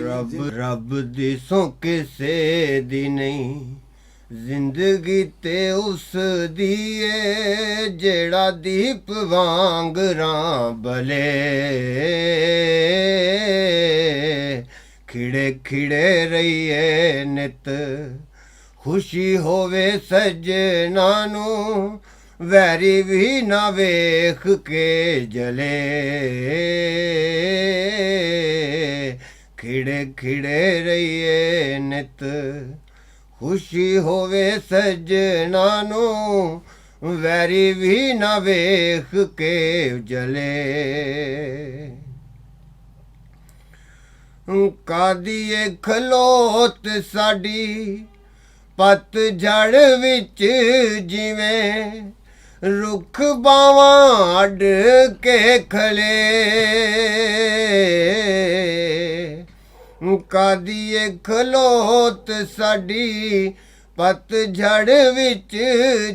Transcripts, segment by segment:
रब दी सौ किसे दी नहीं जिंदगी ते उस दी ऐ जेड़ा दीप वांग रां बले खिड़े खिड़े रहिए नित खुशी होवे सजना नू वैरी भी ना वेख के जले खिड़े खिड़े रहिए नित खुशी होवे सजना नू वैरी भी ना वेख के जले कादिए खलोत साडी पतझड़ विच जिवें रुख बावां अड के खले कादिए खलोत साडी पतझड़ विच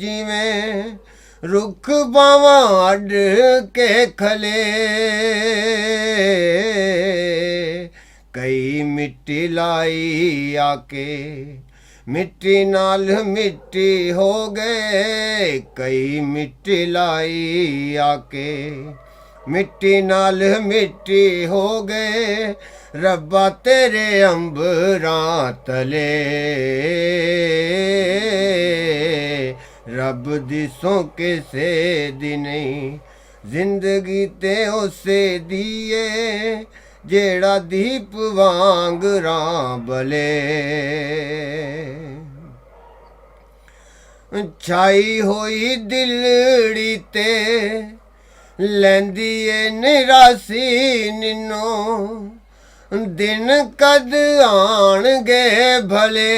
जिवें रुख बावां अड के खले कई मिट्टी लाई आके मिट्टी नाल मिट्टी हो गए कई मिट्टी लाई आके मिट्टी नाल मिट्टी हो गए रब्बा तेरे अंबरां तले रब दी सौ किसे दी नहीं जिंदगी ते उसे दिए जेड़ा दीप वांग रां बले छाई होई दिलड़ी ते लैंदी ए निरासी निन्नो दिन कद आण गे भले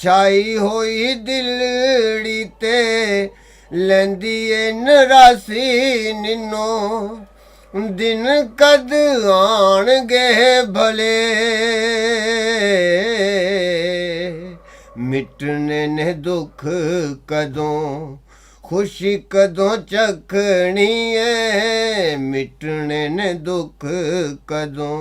छाई होई दिलड़ी ते लैंदी ए नरासी निन्नो दिन कद आण गे भले मिटने ने दुख कदों खुशी कदों चखनी है मिटने ने दुख कदों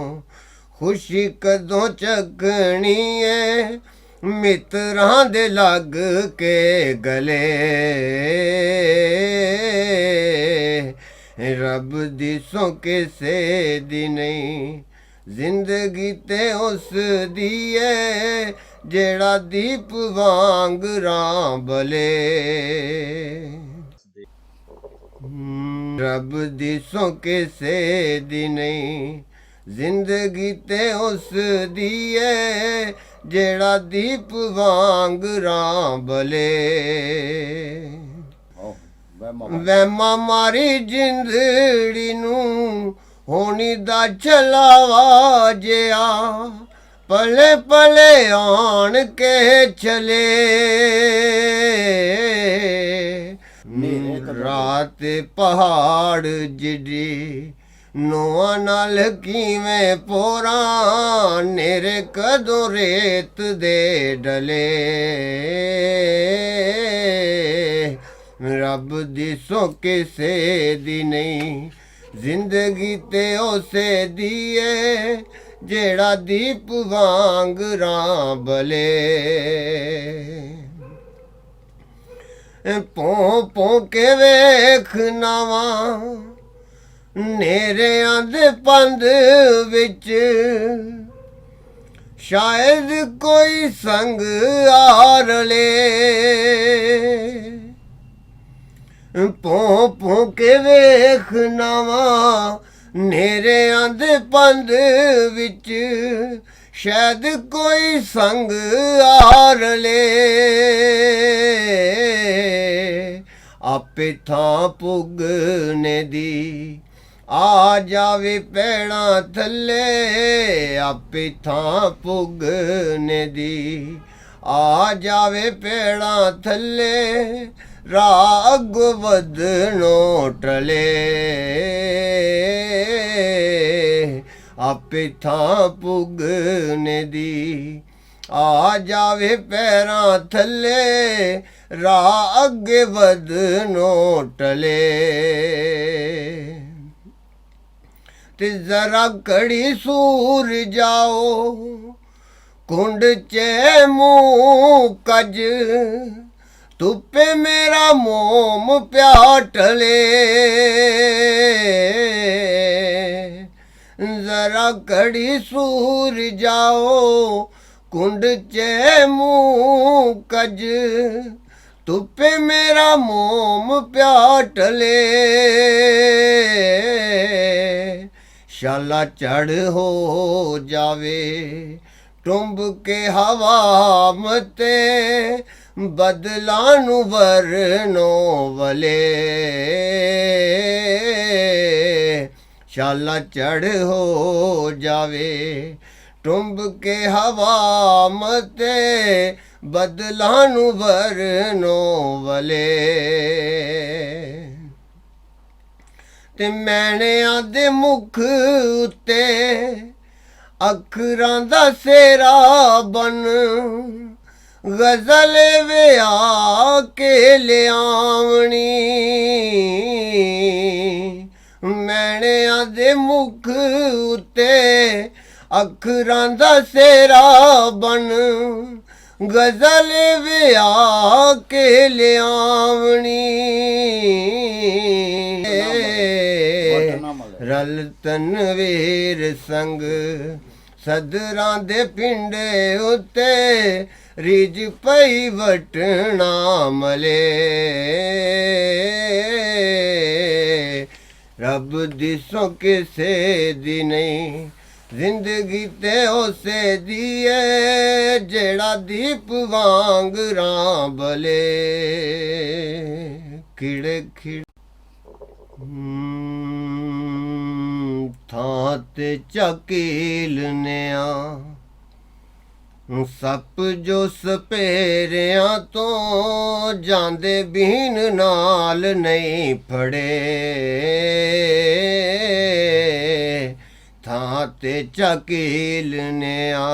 खुशी कदों चखनी है मित्रां दे लग के गले रब दी सौ किसे दी नहीं जिंदगी ते उस दी ऐ जेड़ा दीप वांग रां बले रब दी सौ किसे दी नहीं जिंदगी ते उस दी ऐ जेड़ा दीप वांग रां बले वहमा मारी जिंदड़ी नू होनी दा चलावा जिया पले पले आन के चले रात पहाड़ जिडी नोआ नाल किवें पोरा नेरे कदों रेत दे डले रब दी सौ किसे दी नहीं जिंदगी ते उसे दी ऐ जेड़ा दीप वांग रां बले पों पों के वेख नावां नेरियां दे पंध विच शायद कोई संग आरले पों पों के वेख नावां नेरियां दे पंध विच शायद कोई संग आरले आपे थां पुगने दी आ जावे पैड़ां थल्ले आपे थां पुगने दी आ जावे पैड़ां थल्ले राग वदनो टले आपे थां पुगने दी आ जावे पैरां थल्ले राग वदनो टले ते जरा कड़ी सूर जाओ कुंड चे मुँह कज तुप्पे मेरा मोम प्याटले जरा कड़ी सूर जाओ कुंड चे मुँह कज तुप्पे मेरा मोम प्याटले शाला चढ़ हो जावे टुंब के हवा मते बदलानु वरनो वले शाला चढ़ हो जावे टुंब के हवा मते बदलानु वरनो वले ते मैणियां दे मुख उत्ते अखरां दा सेरा बन गज़ल विया के लियावनी मैणियां दे मुख उत्ते अखरां दा सेरा बन गज़ल विया के लियावनी रल तनवीर संग सदरां दे पिंडे उत्ते रिज पई वटना मले रब दिसों किसे दी नहीं जिंदगी ते उसे दिए जेड़ा दीप वांग रां बले खिड़े खिड़ थां ते चकीलनिया सप जो सपेरियां तो जांदे बीन नाल नहीं फड़े थां ते चकीलनिया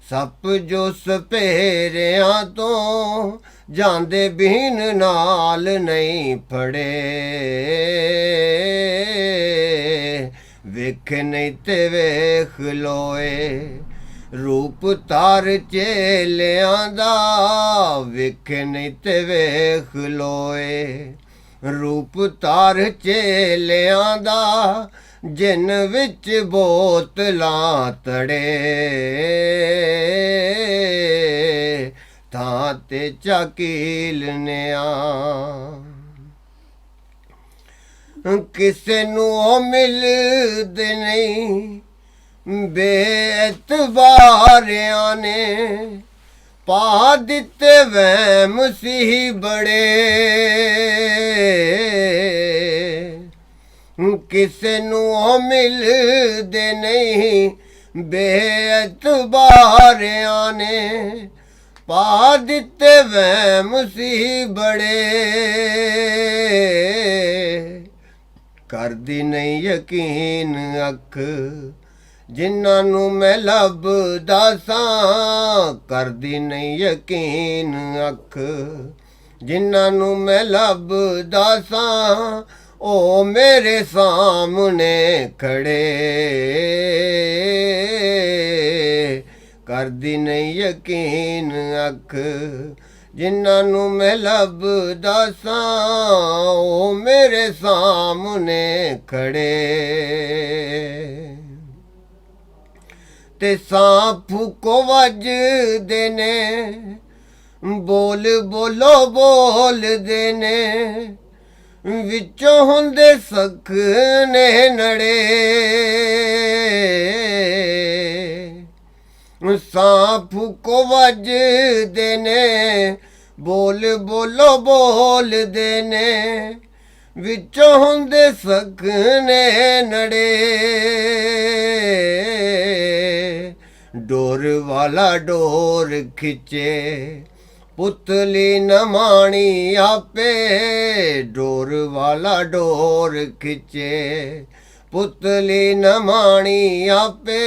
सप जो सपेरियां तो जांदे बीन नाल नहीं फड़े वेख नहीं ते वेख लोए रूप तार चेलियां दा वेख नहीं ते वेख लोए रूप तार चेलियां दा जिन विच बोतलां तड़े थां ते चकीलनिया किसे नू मिलदे नहीं बेएतबारियां ने पा दिते वहम सी बड़े किसे नू मिलदे नहीं बेएतबारियां ने पा दिते वहम सी बड़े करदी नहीं यकीन अख जिन्हां नू मैं लभदा सां करदी नहीं यकीन अख जिन्हां नू मैं लभदा सां ओ मेरे सामने खड़े करदी नहीं यकीन अख जिन्हां नू मैं लभदा सां ओ मेरे सामने खड़े ते सां फूको वजदे ने बोल बोलो बोल देने विचों हुंदे सकने नड़े सां फूको वजदे ने बोल बोलो बोल देने विचों हुंदे सकने नड़े डोर वाला डोर खिचे पुतली न माणी आपे डोर वाला डोर खिचे पुतली न माणी आपे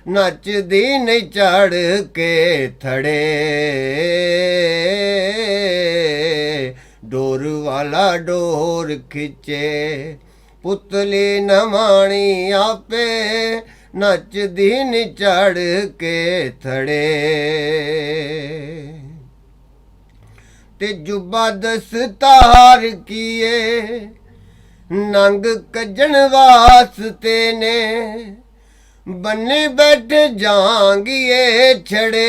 नचदी नहीं चढ़ के थड़े डोर वाला डोर खिचे ਪੁਤਲੀ ਨਮਾਣੀ ਆਪੇ ਨੱਚਦੀ ਨੀ ਚੜ ਕੇ ਥੜੇ ਤੇ ਜੁਬਾ ਦਸਤਾਰ ਕੀਏ ਨੰਗ ਕੱਜਣ ਵਾਸਤੇ ਨੇ ਬੰਨੇ ਬੈਠ ਜਾਂਗੀਏ ਛੜੇ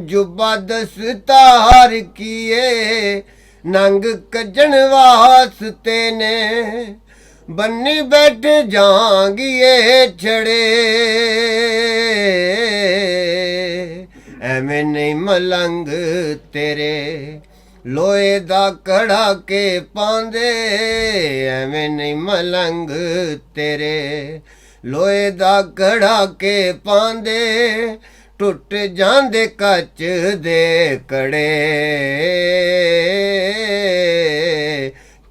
ਜੁਬਾ ਦਸਤਾਰ ਕੀਏ ਨੰਗ ਕੱਜਣ ਵਾਸਤੇ ਨੇ ਬੰਨੀ ਬੈਠ ਜਾਂਗੀਏ ਛੜੇ ਐਵੇਂ ਨਹੀਂ ਮਲੰਗ ਤੇਰੇ ਲੋਹੇ ਦਾ ਕੜਾ ਕੇ ਪਾਉਂਦੇ ਐਵੇਂ ਨਹੀਂ ਮਲੰਗ ਤੇਰੇ ਲੋਹੇ ਦਾ ਕੜਾ ਕੇ ਪਾਉਂਦੇ ਟੁੱਟ ਜਾਂਦੇ ਕੱਚ ਦੇ ਕੜੇ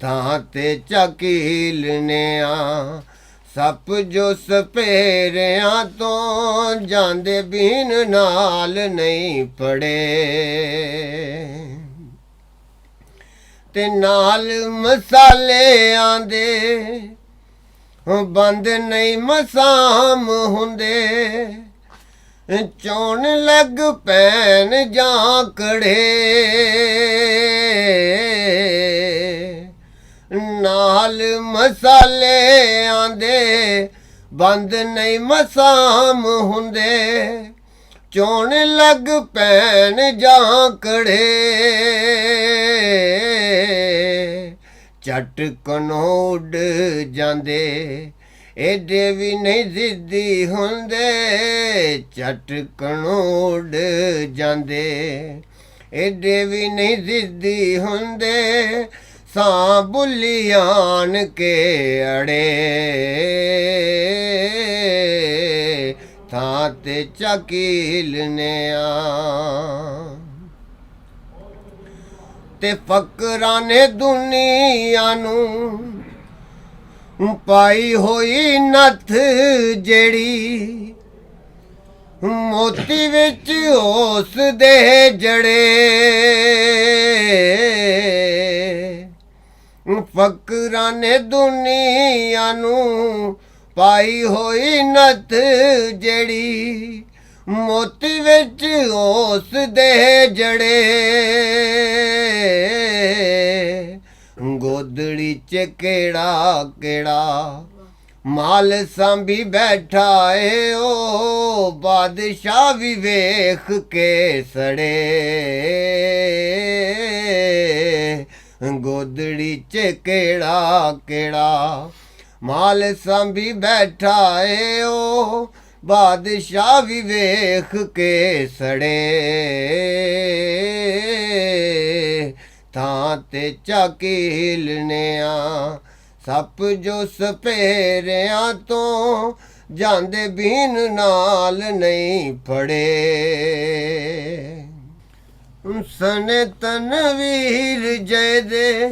ਥਾਂ ਤੇ ਝਕੀਲਨਿਆ ਸੱਪ ਜੋ ਸਪੇਰਿਆਂ ਤੋਂ ਜਾਂਦੇ ਬੀਨ ਨਾਲ ਨਹੀਂ ਪੜੇ ਤੇ ਨਾਲ ਮਸਾਲਿਆਂ ਦੇ ਬੰਦ ਨਹੀਂ ਮਸਾਮ ਹੁੰਦੇ ਚੌਣ ਲੱਗ ਪੈਣ ਜਾਂ ਕੜੇ ਨਾਲ ਮਸਾਲਿਆਂ ਦੇ ਬੰਦ ਨਹੀਂ ਮਸਾਮ ਹੁੰਦੇ ਚੌਣ ਲੱਗ ਪੈਣ ਜਾਂ ਕੜੇ ਝਟ ਕਨੋਂ ਉੱਡ ਜਾਂਦੇ ਏਡੇ ਵੀ ਨਹੀਂ ਜ਼ਿੱਦੀ ਹੁੰਦੇ ਝਟ ਕਨੋਂ ਉੱਡ ਜਾਂਦੇ ਏਡੇ ਵੀ ਨਹੀਂ ਜ਼ਿੱਦੀ ਹੁੰਦੇ ਸਾਂ ਬੁੱਲੀਆਨ ਕੇ ਅੜੇ ਥਾਂ ਤੇ ਝਕੀਲਨਿਆ ਤੇ ਫਕਰਾਂ ਨੇ ਦੁਨੀਆ ਨੂੰ ਪਾਈ ਹੋਈ ਨੱਥ ਜਿਹੜੀ ਮੋਤੀ ਵਿੱਚ ਉਸ ਦੇ ਜੜੇ ਫਕਰਾਂ ਨੇ ਦੁਨੀਆ ਨੂੰ ਪਾਈ ਹੋਈ ਨੱਥ ਜਿਹੜੀ ਮੋਤੀ ਵਿੱਚ ਉਸ ਦੇ ਜੜੇ ਗੋਦੜੀ ਚ ਕਿਹੜਾ ਕਿਹੜਾ ਮਾਲ ਸਾਂਭੀ ਬੈਠਾ ਏ ਓ ਬਾਦਸ਼ਾਹ ਵੀ ਵੇਖ ਕੇ ਸੜੇ ਗੋਦੜੀ ਚ ਕਿਹੜਾ ਕਿਹੜਾ ਮਾਲ ਸਾਂਭੀ ਬੈਠਾ ਏ ਓ ਬਾਦਸ਼ਾਹ ਵੀ ਵੇਖ ਕੇ ਸੜੇ ਥਾਂ ਤੇ ਝਕੀਲਨਿਆ ਸੱਪ ਜੋ ਸਪੇਰਿਆਂ ਤੋਂ ਜਾਂਦੇ ਬੀਨ ਨਾਲ ਨਹੀਂ ਫੜੇ ਸਨੇ ਤਨਵੀਰ ਜੈ ਦੇ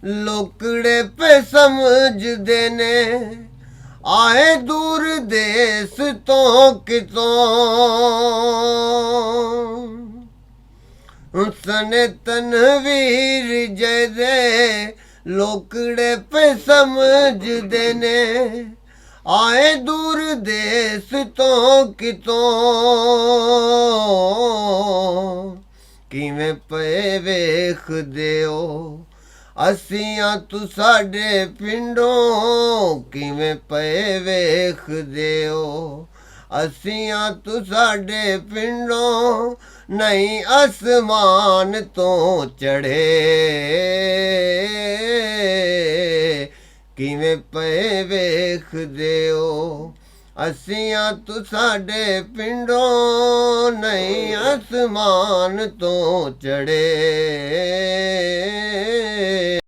ਲੋਕੜੇ ਪੇ ਸਮਝਦੇ ਨੇ ਆਏ ਦੂਰ ਦੇਸ ਤੋਂ ਕਿਤੋਂ ਸਨੇ ਤਨਵੀਰ ਜੈ ਦੇ ਲੋਕੜੇ ਪੇ ਸਮਝਦੇ ਨੇ ਆਏ ਦੂਰ ਦੇਸ ਤੋਂ ਕਿਤੋਂ ਕਿਵੇਂ ਪਏ ਵੇਖਦੇ ਹੋ ਅਸੀਆਂ ਤੂੰ ਸਾਡੇ ਪਿੰਡੋਂ ਕਿਵੇਂ ਪਏ ਵੇਖਦੇ ਹੋ ਅਸੀਆਂ ਤੂੰ ਸਾਡੇ ਪਿੰਡੋਂ ਨਹੀਂ ਅਸਮਾਨ ਤੋਂ ਚੜੇ ਕਿਵੇਂ ਪਏ ਵੇਖਦੇ ਹੋ ਅਸੀਆਂ ਤੂੰ ਸਾਡੇ ਪਿੰਡੋਂ ਨਹੀਂ ਅਸਮਾਨ ਤੋਂ ਚੜੇ